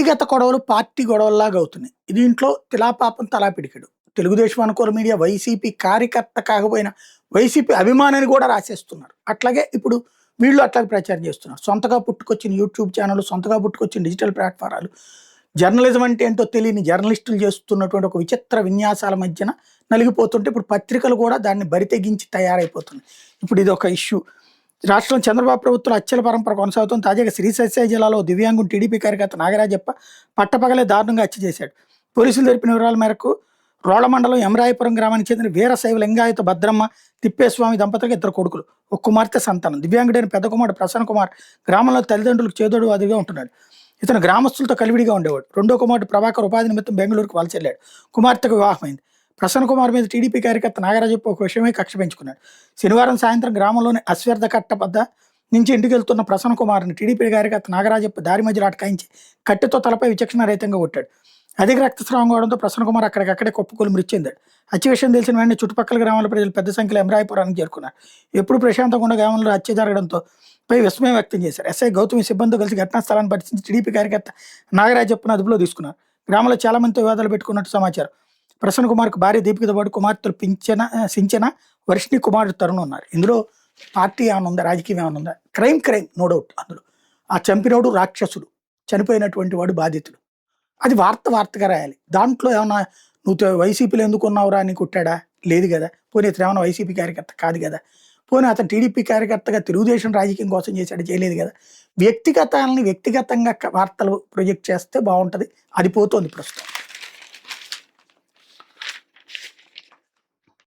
వ్యక్తిగత గొడవలు పార్టీ గొడవల్లాగా అవుతున్నాయి. దీంట్లో తిలాపాపం తలాపిడికెడు. తెలుగుదేశం అనుకూల మీడియా వైసీపీ కార్యకర్త కాకపోయినా వైసీపీ అభిమానిని కూడా రాసేస్తున్నారు. అట్లాగే ఇప్పుడు వీళ్ళు అట్లాగే ప్రచారం చేస్తున్నారు. సొంతగా పుట్టుకొచ్చిన యూట్యూబ్ ఛానల్, సొంతగా పుట్టుకొచ్చిన డిజిటల్ ప్లాట్ఫారాలు, జర్నలిజం అంటే ఏంటో తెలియని జర్నలిస్టులు చేస్తున్నటువంటి ఒక విచిత్ర విన్యాసాల మధ్యన నలిగిపోతుంటే ఇప్పుడు పత్రికలు కూడా దాన్ని బరితెగించి తయారైపోతున్నాయి. ఇప్పుడు ఇది ఒక ఇష్యూ. రాష్ట్రంలో చంద్రబాబు ప్రభుత్వం అచ్చల పరంపర కొనసాగుతుంది. తాజాగా శ్రీసత్య జిల్లాలో దివ్యాంగుడు టీడీపీ కార్యకర్త నాగరాజప్ప పట్టపగలే దారుణంగా హత్య చేశాడు. పోలీసులు తెలిపిన వివరాల మేరకు రోళ్ల మండలం ఎమరాయపురం గ్రామానికి చెందిన వీరశైవ లింగాయత భద్రమ్మ తిప్పేస్వామి దంపతులకు 2 కొడుకులు, ఒక కుమార్తె సంతానం. దివ్యాంగుడైన పెద్ద కుమారుడు ప్రసన్న కుమార్ గ్రామంలో తల్లిదండ్రులకు చేదోడు అదిగా ఉంటున్నాడు. ఇతను గ్రామస్తులతో కలివిడిగా ఉండేవాడు. రెండో కుమారుడు ప్రభాకర్ ఉపాధి నిమిత్తం బెంగళూరుకు వలస వెళ్ళాడు. కుమార్తెకు వివాహమైంది. ప్రసన్న కుమార్ మీద టీడీపీ కార్యకర్త నాగరాజప్ప ఒక విషయమే కక్ష పెంచుకున్నాడు. శనివారం సాయంత్రం గ్రామంలోని అశ్వర్ధ కట్ట వద్ద నుంచి ఇంటికి వెళ్తున్న ప్రసన్న కుమార్ని టీడీపీ కార్యకర్త నాగరాజప్ప దారి మధ్యలో అటకాయించి కట్టెతో తలపై విచక్షణారహితంగా కొట్టాడు. అధిక రక్తస్రావం కావడంతో ప్రసన్న కుమార్ అక్కడికక్కడే కుప్పకూలి మృతి చెందాడు. హత్య విషయం తెలిసిన వెంటనే చుట్టుపక్కల గ్రామాల ప్రజలు పెద్ద సంఖ్యలో ఎమరాయపురానికి చేరుకున్నారు. ఎప్పుడు ప్రశాంతంగా ఉన్న గ్రామంలో హత్య జరగడంతో పై విస్మయం వ్యక్తం చేశారు. ఎస్ఐ గౌతమి సిబ్బందితో కలిసి ఘటనా స్థలాన్ని పరిశీలించి టీడీపీ కార్యకర్త నాగరాజప్పను అదుపులో తీసుకున్నారు. గ్రామంలో చాలా మందితో వివాదాలు పెట్టుకున్నట్టు సమాచారం. ప్రసన్న కుమార్కు భార్య దీపికతో పాటు కుమార్తెలు సించన, వర్షిణి, కుమారుడు తరుణ్ ఉన్నారు. ఇందులో పార్టీ ఏమైనా ఉందా, రాజకీయం ఏమైనా ఉందా? Crime no doubt. అందులో ఆ చంపినోడు రాక్షసుడు, చనిపోయినటువంటి వాడు బాధితుడు. అది వార్తగా రాయాలి. దాంట్లో ఏమన్నా నువ్వు వైసీపీలో ఎందుకు ఉన్నావురా అని కొట్టాడా? లేదు కదా. పోనీ ఇతను ఏమన్నా వైసీపీ కార్యకర్త కాదు కదా. పోనీ అతను టీడీపీ కార్యకర్తగా తెలుగుదేశం రాజకీయం కోసం చేశాడు, చేయలేదు కదా. వ్యక్తిగతాలని వ్యక్తిగతంగా వార్తలు ప్రొజెక్ట్ చేస్తే బాగుంటుంది. అది పోతోంది ప్రస్తుతం.